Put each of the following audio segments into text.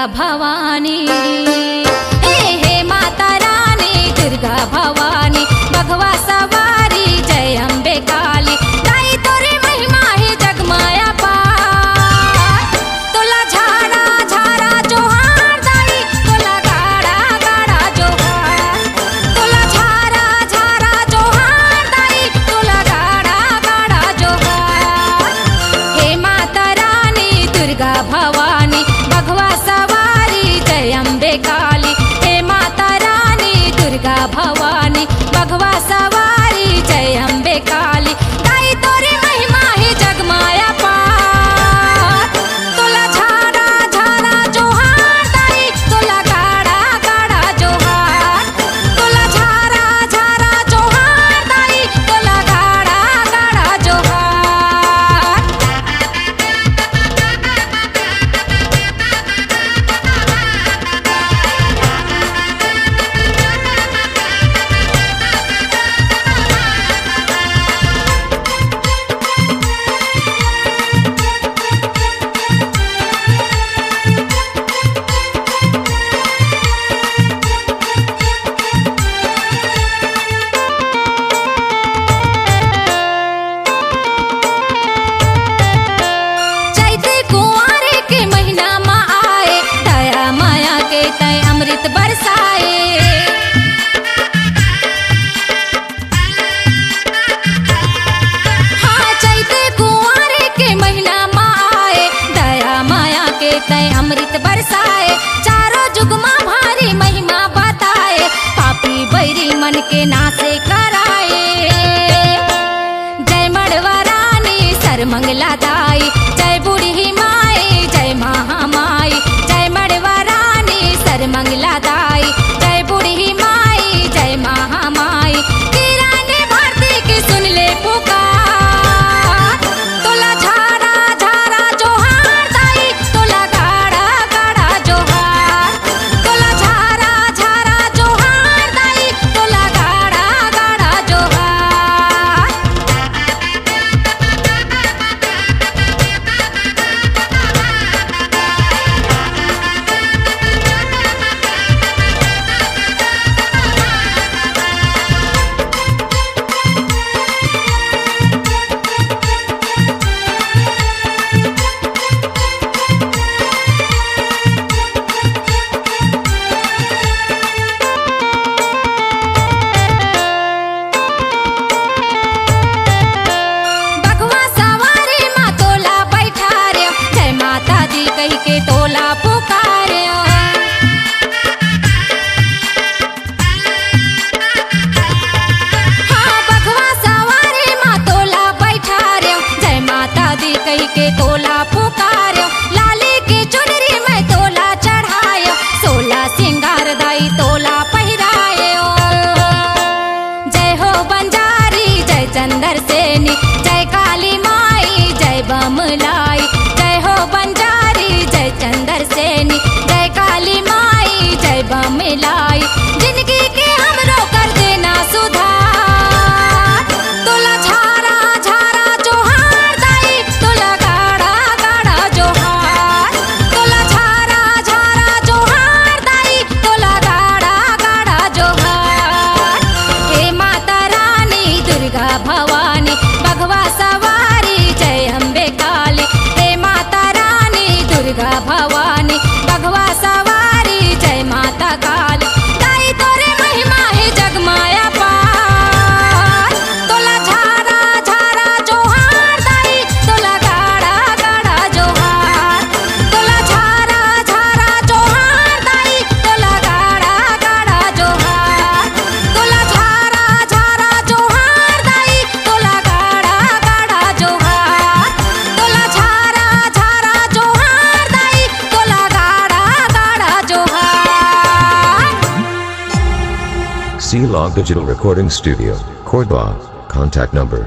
भवानी हे माता रानी दुर्गा भवानी बघवा सवारी जय अम्बे काली गाई तोरे महिमा है जगमाया पार तोला झाड़ा झाड़ा जोहार दाई तोला गाड़ा गाड़ा जोहार तोला झाड़ा झाड़ा जोहार दाई तोला गाड़ा गाड़ा जोहार हे माता रानी दुर्गा भवानी बघवा सवारी जय अम्बे काली हे माता रानी दुर्गा भवानी बघवा सवारी जय अम्बे काली गाई तोरे महिमा है जगमाया पार तोला झाड़ा झाड़ा जोहार दाई तोला गाड़ा गाड़ा जोहार तोला झाड़ा झाड़ा जोहार दाई तोला गाड़ा गाड़ा जोहार चैते कुंवारे के महीना में आए दया माया के तय अमृत बरसाए हाँ चैते कुंवारे के महीना में आए दया माया के तय अमृत बरसाए चारों जुग में भारी महिमा बताए पापी बैरी मन के नासे कराए जय मड़वा रानी सरमंगला दाई जय बूढ़ी माई जय महामाई जय मड़वा रानी सरमंगला दाई जय बूढ़ी माई जय महामाई किराने भारती की सुन ले पुकार तोला झाड़ा झाड़ा जोहार दाई तोला गाड़ा गाड़ा जोहार तोला झाड़ा झाड़ा जोहार दाई तोला गाड़ा गाड़ा जोहार बघवा सवारी माँ तोला बैठारे जय माता दी कही के तोला पुकारे हाँ बघवा सवारी माँ तोला बैठारे जय माता दी कही के तोला पुकारे लाली के चुनरी में तोला चढ़ायो सोला सिंगार दाई तोला पहिराए जय हो बंजारी जय चंदर सेनी जय काली माई जय बमलाई जय हो बंजारी जय चंदर सेनी जय काली माई जय बमलाई जिंदगी के हमरो कर देना सुधार तोला झाड़ा झाड़ा जोहार दाई तोला गाड़ा गाड़ा जोहार तोला झाड़ा झाड़ा जोहार दाई तोला गाड़ा गाड़ा जोहार हे माता रानी दुर्गा भवानी बघवा सवारी जय अम्बे काली हे माता रानी दुर्गा भवानी बघवा सवारी जय माता काली गाई तोरे महिमा है जगमाया पार तोला झाड़ा झाड़ा जोहार दाई तोला गाड़ा गाड़ा जोहार तोला झाड़ा झाड़ा जोहार दाई तोला गाड़ा गाड़ा जोहार तोला झाड़ा झाड़ा जोहार दाई तोला गाड़ा गाड़ा जोहार तोला झाड़ा झाड़ा जोहार दाई तोला गाड़ा गाड़ा जोहार C-Log Digital Recording Studio, Cordoba. Contact number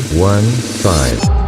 99071192115.